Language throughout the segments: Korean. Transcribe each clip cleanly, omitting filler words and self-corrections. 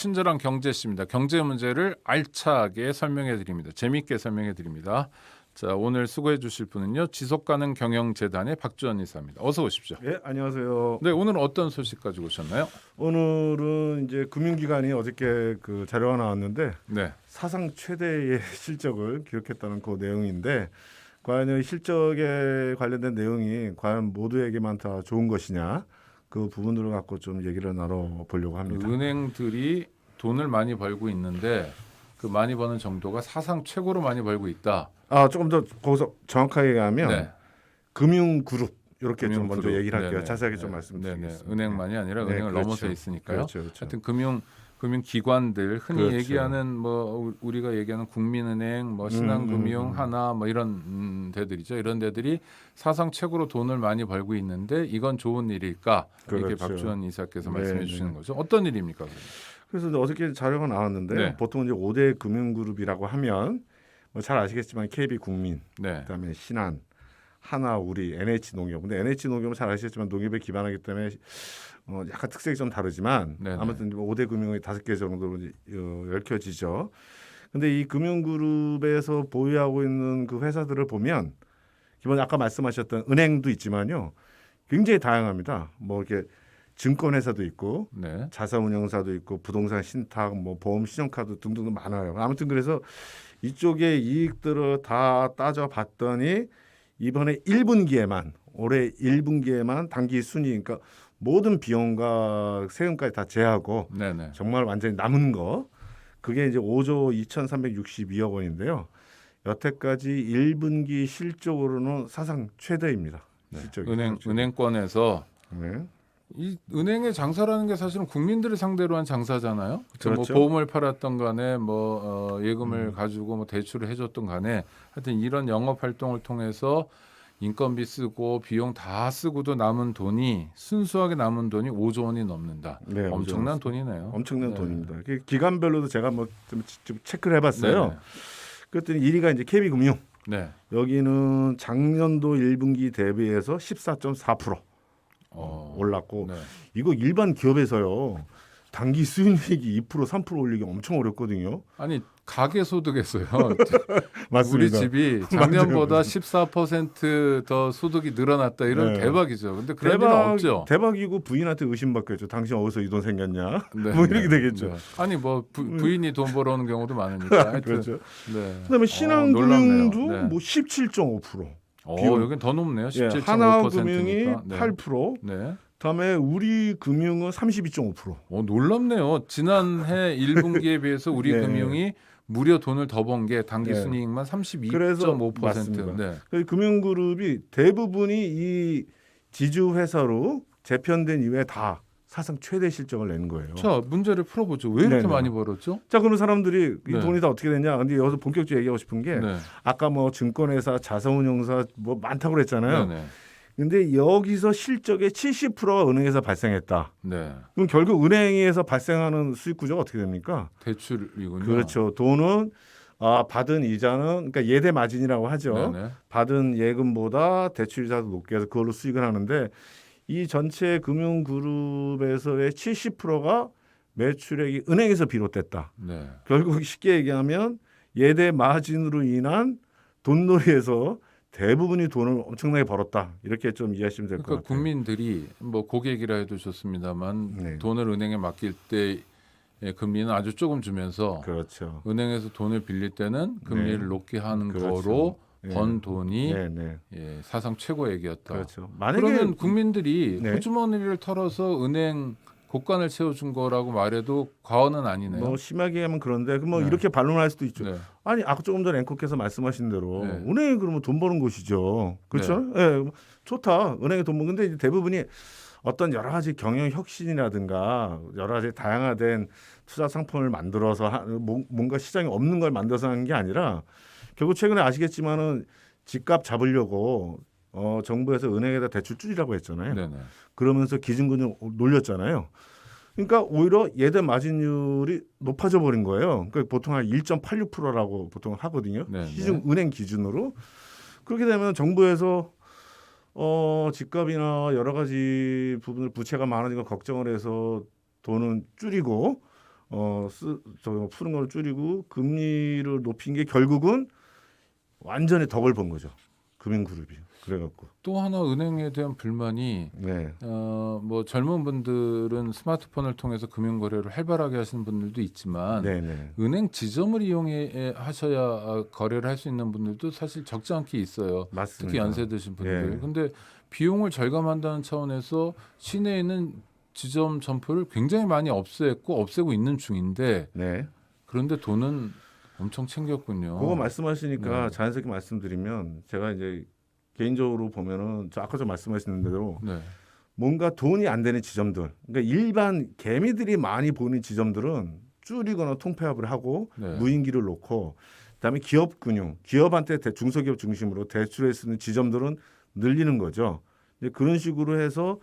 친절한 경제씨입니다. 경제 문제를 알차게 설명해 드립니다. 재미있게 설명해 드립니다. 자, 오늘 수고해 주실 분은요. 지속가능 경영재단의 박주원 이사입니다. 어서 오십시오. 예, 안녕하세요. 네, 오늘은 어떤 소식 가지고 오셨나요? 오늘은 이제 금융기관이 어저께 그 자료가 나왔는데 네. 사상 최대의 실적을 기록했다는 그 내용인데 과연 이 실적에 관련된 내용이 과연 모두에게만 다 좋은 것이냐 그 부분들을 갖고 좀 얘기를 나눠보려고 합니다. 은행들이 돈을 많이 벌고 있는데 그 많이 버는 정도가 사상 최고로 많이 벌고 있다. 조금 더 거기서 정확하게 얘기하면 네. 금융그룹 이렇게 좀 먼저 금융그룹. 얘기를 할게요. 네네. 자세하게 좀 네. 말씀드리겠습니다. 네네. 은행만이 아니라 네, 은행을 그렇죠. 넘어서 있으니까요. 그렇죠, 그렇죠. 하여튼 금융기관들 흔히 그렇죠. 얘기하는 뭐 우리가 얘기하는 국민은행, 뭐 신한금융, 하나 뭐 이런 데들이죠. 이런 데들이 사상 최고로 돈을 많이 벌고 있는데 이건 좋은 일일까? 이렇게 그렇죠. 박주원 이사께서 네, 말씀해 네. 주시는 거죠. 어떤 일입니까? 그러면? 그래서 이제 어저께 자료가 나왔는데 네. 보통 이제 5대 금융그룹이라고 하면 뭐 잘 아시겠지만 KB국민, 네. 그다음에 신한, 하나우리, NH농협. 근데 NH농협은 잘 아시겠지만 농협에 기반하기 때문에 약간 특색이 좀 다르지만 네네. 아무튼 5대 금융이 5개 정도로 얽혀지죠. 근데 이 금융그룹에서 보유하고 있는 그 회사들을 보면 기본 아까 말씀하셨던 은행도 있지만요. 굉장히 다양합니다. 뭐 이렇게 증권회사도 있고 네. 자산운용사도 있고 부동산 신탁, 뭐 보험, 신용카드 등등 많아요. 아무튼 그래서 이쪽의 이익들을 다 따져봤더니 이번에 1분기에만 올해 1분기에만 단기 순이 그러니까 모든 비용과 세금까지 다 제하고 네네. 정말 완전히 남은 거 그게 이제 5조 2,362억 원인데요. 여태까지 1분기 실적으로는 사상 최대입니다. 실적이. 은행권에서 네. 이 은행의 장사라는 게 사실은 국민들을 상대로 한 장사잖아요. 그렇죠. 뭐 보험을 팔았던 간에 뭐 예금을 가지고 뭐 대출을 해줬던 간에 하여튼 이런 영업 활동을 통해서 인건비 쓰고 비용 다 쓰고도 남은 돈이 순수하게 남은 돈이 5조 원이 넘는다. 네, 엄청난 돈이네요. 엄청난 네. 돈입니다. 기간별로도 제가 뭐 좀 체크를 해봤어요. 네네. 그랬더니 1위가 이제 KB금융. 네. 여기는 작년도 1분기 대비해서 14.4% 올랐고 네. 이거 일반 기업에서요. 단기 수익률이 2% 3% 올리기 엄청 어렵거든요. 아니 가계 소득에서요. 우리 맞습니다. 집이 작년보다 14%더 소득이 늘어났다. 이러면 네. 대박이죠. 근데 그런 일은 없죠. 대박이고 부인한테 의심받겠죠. 당신 어디서 이 돈 생겼냐? 네, 뭐 이렇게 되겠죠. 네. 아니 뭐 부인이 돈 벌어오는 경우도 많으니까. 하여튼, 그렇죠. 네. 그다음에 신한금융도 놀랍네요. 네. 뭐 17.5%. 여긴 더 높네요. 예, 17.5%니까. 하나금융이 8%. 네. 그다음에 우리금융은 32.5%. 놀랍네요. 지난해 1분기에 비해서 우리 네. 금융이 무려 돈을 더 번 게 단기 네. 순이익만 그래서 32.5%. 맞습니다. 네. 그 금융그룹이 대부분이 이 지주 회사로 재편된 이후에 다 사상 최대 실적을 내는 거예요. 자, 문제를 풀어보죠. 왜 이렇게 네네. 많이 벌었죠? 자, 그럼 사람들이 이 네. 돈이 다 어떻게 되냐? 근데 여기서 본격적으로 얘기하고 싶은 게 네. 아까 뭐 증권회사, 자산운용사 뭐 많다고 그랬잖아요. 네네. 근데 여기서 실적의 70%가 은행에서 발생했다. 네. 그럼 결국 은행에서 발생하는 수익 구조가 어떻게 됩니까? 대출이군요. 그렇죠. 돈은 받은 이자는 그러니까 예대 마진이라고 하죠. 네네. 받은 예금보다 대출 이자도 높게 해서 그걸로 수익을 하는데 이 전체 금융그룹에서의 70%가 매출액이 은행에서 비롯됐다. 네. 결국 쉽게 얘기하면 예대 마진으로 인한 돈놀이에서 대부분이 돈을 엄청나게 벌었다. 이렇게 좀 이해하시면 될 것 그러니까 같아요. 국민들이 뭐 고객이라 해도 좋습니다만 네. 돈을 은행에 맡길 때 금리는 아주 조금 주면서 그렇죠. 은행에서 돈을 빌릴 때는 금리를 네. 높게 하는 그렇죠. 거로 네. 번 돈이 네, 네. 사상 최고액이었다. 그렇죠. 만약에 그러면 국민들이 네. 호주머니를 털어서 은행 곳간을 채워준 거라고 말해도 과언은 아니네요. 뭐 심하게 하면 그런데 뭐 네. 이렇게 반론할 수도 있죠. 네. 아니 아까 조금 전에 앵커께서 말씀하신 대로 네. 은행이 그러면 돈 버는 곳이죠. 그렇죠? 예, 좋다. 은행에 돈 버는. 근데 이제 대부분이 어떤 여러 가지 경영 혁신이라든가 여러 가지 다양화된 투자 상품을 만들어서 뭔가 시장에 없는 걸 만들어서 하는 게 아니라 결국 최근에 아시겠지만은 집값 잡으려고 정부에서 은행에다 대출 줄이라고 했잖아요. 네네. 그러면서 기준금리 놀렸잖아요. 그러니까 오히려 예대 마진율이 높아져 버린 거예요. 그러니까 보통 한 1.86%라고 보통 하거든요. 네, 시중 은행 기준으로. 그렇게 되면 정부에서 집값이나 여러 가지 부분을 부채가 많아지고 걱정을 해서 돈은 줄이고 푸는 걸 줄이고 금리를 높인 게 결국은 완전히 덕을 본 거죠. 금융그룹이. 그래갖고. 또 하나 은행에 대한 불만이 네. 뭐 젊은 분들은 스마트폰을 통해서 금융 거래를 활발하게 하시는 분들도 있지만 네네. 은행 지점을 이용해 하셔야 거래를 할 수 있는 분들도 사실 적지 않게 있어요. 맞습니다. 특히 연세 드신 분들. 예. 근데 비용을 절감한다는 차원에서 시내에 있는 지점 점포를 굉장히 많이 없애고 있는 중인데 네. 그런데 돈은 엄청 챙겼군요. 그거 말씀하시니까 네. 자연스럽게 말씀드리면 제가 이제 개인적으로 보면은 아까 좀 말씀하신 대로 네. 뭔가 돈이 안 되는 지점들, 그러니까 일반 개미들이 많이 보는 지점들은 줄이거나 통폐합을 하고 네. 무인기를 놓고 그다음에 기업 금융, 기업한테 중소기업 중심으로 대출을 쓰는 지점들은 늘리는 거죠. 이제 그런 식으로 해서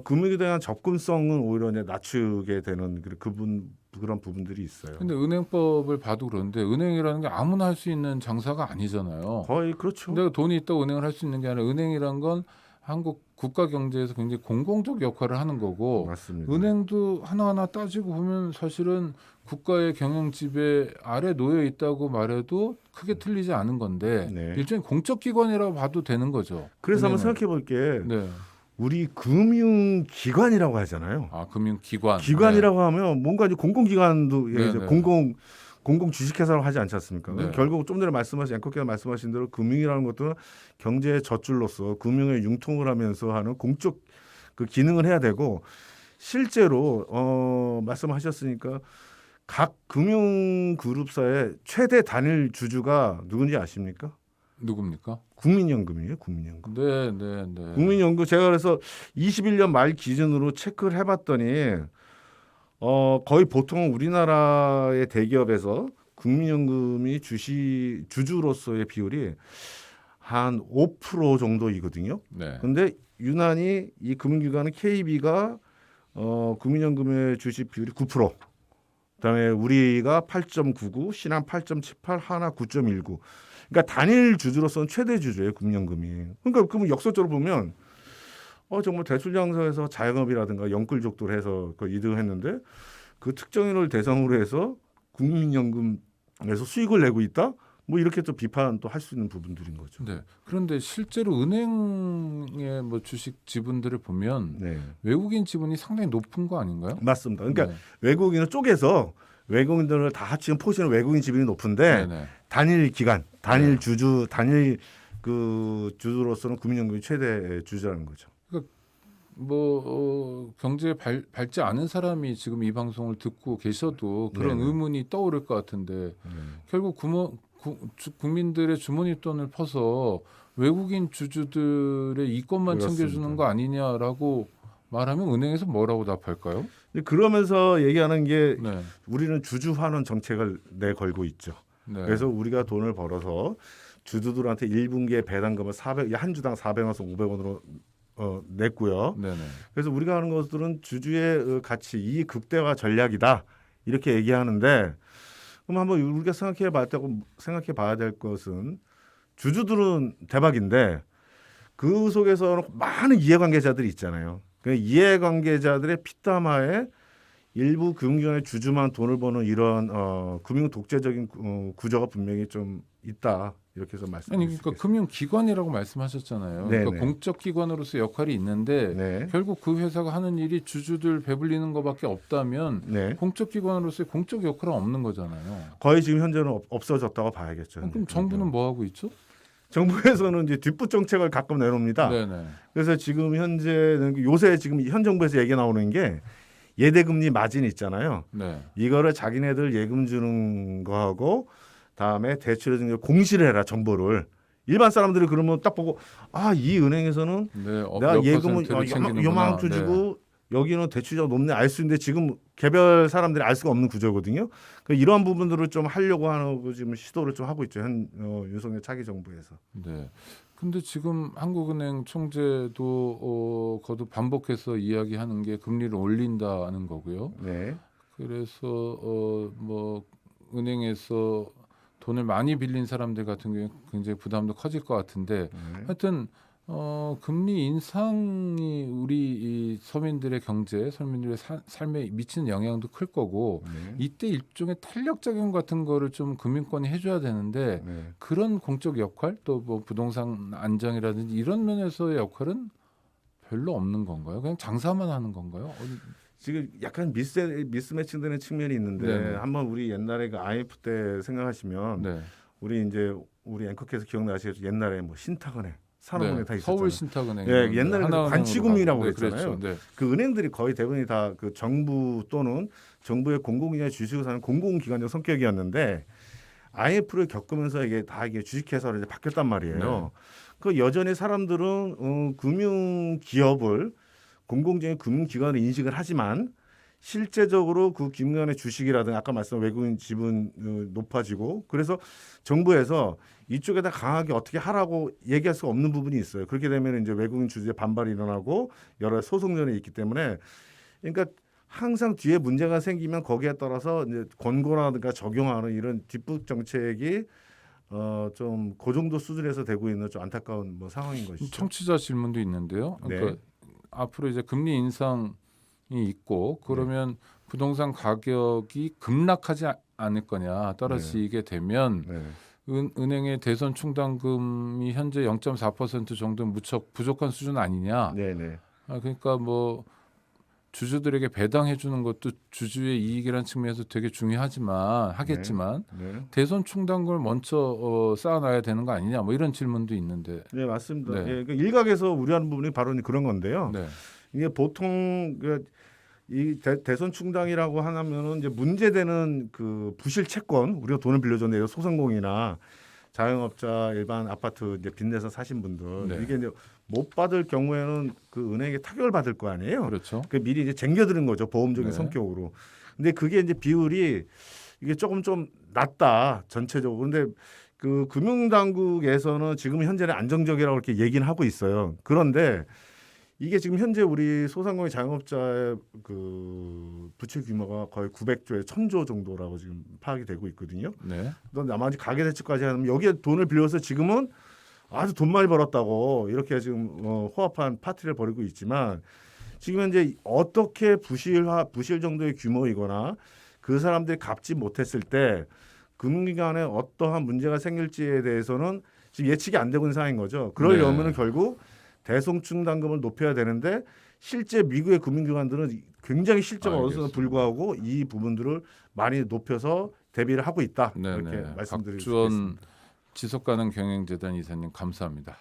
금융에 대한 접근성은 오히려 이제 낮추게 되는 그런 부분들이 있어요. 근데 은행법을 봐도 그런데 은행이라는 게 아무나 할 수 있는 장사가 아니잖아요. 거의 그렇죠. 내가 돈이 있다고 은행을 할 수 있는 게 아니라 은행이란 건 한국 국가 경제에서 굉장히 공공적 역할을 하는 거고 맞습니다. 은행도 하나하나 따지고 보면 사실은 국가의 경영 지배 아래 놓여 있다고 말해도 크게 틀리지 않은 건데 네. 일종의 공적 기관이라고 봐도 되는 거죠. 그래서 한번 은행은. 생각해 볼게. 네. 우리 금융기관이라고 하잖아요. 아 금융기관. 기관이라고 하면 뭔가 이제 공공기관도 네, 이제 네. 공공 주식회사라고 하지 않지 않습니까? 네. 결국 좀 전에 말씀하신 앵커께서 말씀하신 대로 금융이라는 것도 경제의 젖줄로서 금융의 융통을 하면서 하는 공적 그 기능을 해야 되고 실제로 말씀하셨으니까 각 금융그룹사의 최대 단일 주주가 누군지 아십니까? 누굽니까? 국민연금이에요. 국민연금. 네, 네, 네. 국민연금 제가 그래서 21년 말 기준으로 체크를 해봤더니 거의 보통 우리나라의 대기업에서 국민연금이 주주로서의 비율이 한 5% 정도이거든요. 네. 근데 유난히 이 금융기관은 KB가 국민연금의 주식 비율이 9%. 그다음에 우리가 8.99, 신한 8.78, 하나 9.19. 그러니까 단일 주주로서는 최대 주주예요, 국민연금이. 그러니까 그러면 역설적으로 보면 정말 대출 장사에서 자영업이라든가 영끌족들 해서 그 이득을 했는데 그 특정인을 대상으로 해서 국민연금에서 수익을 내고 있다? 뭐 이렇게 또 비판 또 할 수 있는 부분들인 거죠. 네. 그런데 실제로 은행의 뭐 주식 지분들을 보면 네, 외국인 지분이 상당히 높은 거 아닌가요? 맞습니다. 그러니까 네. 외국인을 쪼개서 외국인들을 다 합치면 포시는 외국인 지분이 높은데 네네. 단일 기관, 단일 네. 주주, 단일 그 주주로서는 국민연금이 최대 주주라는 거죠. 뭐 경제에 밝지 않은 사람이 지금 이 방송을 듣고 계셔도 그런 네네. 의문이 떠오를 것 같은데 결국 국민들의 주머니 돈을 퍼서 외국인 주주들의 이권만 그렇습니다. 챙겨주는 거 아니냐라고 말하면 은행에서 뭐라고 답할까요? 그러면서 얘기하는 게 네. 우리는 주주환원 정책을 내걸고 있죠. 네. 그래서 우리가 돈을 벌어서 주주들한테 1분기에 배당금을 한 주당 400원에서 500원으로 냈고요. 네네. 그래서 우리가 하는 것들은 주주의 가치, 이익 극대화 전략이다 이렇게 얘기하는데 그럼 한번 우리가 생각해 봐야 될 것은 주주들은 대박인데 그 속에서 많은 이해관계자들이 있잖아요. 그 이해관계자들의 피땀하에 일부 금융기관의 주주만 돈을 버는 이런 금융 독재적인 구조가 분명히 좀 있다. 이렇게 해서 아니 말씀드릴 수 그러니까 있겠습니다. 금융기관이라고 말씀하셨잖아요. 네네. 그러니까 공적 기관으로서 역할이 있는데 네. 결국 그 회사가 하는 일이 주주들 배불리는 것밖에 없다면 네. 공적 기관으로서의 공적 역할은 없는 거잖아요. 거의 지금 현재는 없어졌다고 봐야겠죠. 그럼 정부는 뭐 하고 있죠? 정부에서는 이제 뒷북 정책을 가끔 내놓습니다. 네네. 그래서 지금 현재는 요새 지금 현 정부에서 얘기 나오는 게 예대금리 마진 있잖아요. 네. 이거를 자기네들 예금 주는 거하고 다음에 대출해 주는 거 공시를 해라 정보를. 일반 사람들이 그러면 딱 보고 이 은행에서는 네. 내가 몇 예금을 퍼센트를 챙기는구나. 요만큼 네. 주고 여기는 대출자가 높네 알 수 있는데 지금 개별 사람들이 알 수가 없는 구조거든요. 그러니까 이러한 부분들을 좀 하려고 하는 지금 시도를 좀 하고 있죠. 윤석열 차기 정부에서. 네. 근데 지금 한국은행 총재도 거듭 반복해서 이야기하는 게 금리를 올린다는 거고요. 네. 그래서 뭐 은행에서 돈을 많이 빌린 사람들 같은 경우에 굉장히 부담도 커질 것 같은데 하여튼 금리 인상이 우리 이 서민들의 경제, 서민들의 삶에 미치는 영향도 클 거고 네. 이때 일종의 탄력 작용 같은 거를 좀 금융권이 해줘야 되는데 네. 그런 공적 역할 또 뭐 부동산 안정이라든지 이런 면에서의 역할은 별로 없는 건가요? 그냥 장사만 하는 건가요? 지금 약간 미스매칭되는 측면이 있는데 네네. 한번 우리 옛날에 그 IMF 때 생각하시면 네. 우리 앵커께서 기억나시겠죠? 옛날에 뭐 신탁은행, 산업은행 다 있었잖아요. 서울 신탁은행, 예, 옛날에 관치금융이라고 그랬잖아요. 네. 그 은행들이 거의 대부분이 다 그 정부 또는 정부의 공공기관에 주식을 사는 공공기관적 성격이었는데 IMF를 겪으면서 이게 주식회사로 이제 바뀌었단 말이에요. 네. 그 여전히 사람들은 금융 기업을 공공적인 금융기관으로 인식을 하지만 실제적으로 그 금융기관의 주식이라든가 아까 말씀한 외국인 지분 높아지고 그래서 정부에서 이쪽에다 강하게 어떻게 하라고 얘기할 수가 없는 부분이 있어요. 그렇게 되면 이제 외국인 주주의 반발이 일어나고 여러 소송전이 있기 때문에 그러니까 항상 뒤에 문제가 생기면 거기에 따라서 이제 권고라든가 적용하는 이런 뒷북 정책이 좀 그 정도 수준에서 되고 있는 좀 안타까운 뭐 상황인 것이죠. 청취자 질문도 있는데요. 그러니까 네. 앞으로 이제 금리 인상이 있고 그러면 부동산 가격이 급락하지 않을 거냐 떨어지게 되면 네. 은행의 대손 충당금이 현재 0.4% 정도 무척 부족한 수준 아니냐. 네, 네. 그러니까 뭐 주주들에게 배당해 주는 것도 주주의 이익이라는 측면에서 되게 하겠지만 네. 대손 충당금을 먼저 쌓아놔야 되는 거 아니냐 뭐 이런 질문도 있는데. 네, 맞습니다. 네. 예, 그 일각에서 우려하는 부분이 바로 그런 건데요. 네. 이게 보통 이 대손 충당이라고 하면은 이제 문제되는 그 부실 채권 우리가 돈을 빌려줬는데 소상공인이나 자영업자 일반 아파트 이제 빚내서 사신 분들 네. 이게 이제 못 받을 경우에는 그 은행에 타격을 받을 거 아니에요. 그렇죠. 그 미리 이제 쟁겨드는 거죠 보험적인 네. 성격으로. 근데 그게 이제 비율이 이게 조금 좀 낮다 전체적으로. 근데 그 금융당국에서는 지금 현재는 안정적이라고 이렇게 얘기는 하고 있어요. 그런데 이게 지금 현재 우리 소상공인 자영업자의 그 부채 규모가 거의 900조에 1000조 정도라고 지금 파악이 되고 있거든요. 네. 또 나머지 가계대출까지 하면 여기에 돈을 빌려서 지금은 아주 돈 많이 벌었다고 이렇게 지금 호합한 파티를 벌이고 있지만 지금 현재 어떻게 부실 정도의 규모이거나 그 사람들이 갚지 못했을 때 금융기관에 어떠한 문제가 생길지에 대해서는 지금 예측이 안 되고 있는 상황인 거죠. 그러려면 결국 대손충당금을 높여야 되는데 실제 미국의 금융기관들은 굉장히 실적을 얻었음에도 불구하고 이 부분들을 많이 높여서 대비를 하고 있다. 네네. 이렇게 말씀드리겠습니다. 박주원 지속가능 경영재단 이사님 감사합니다.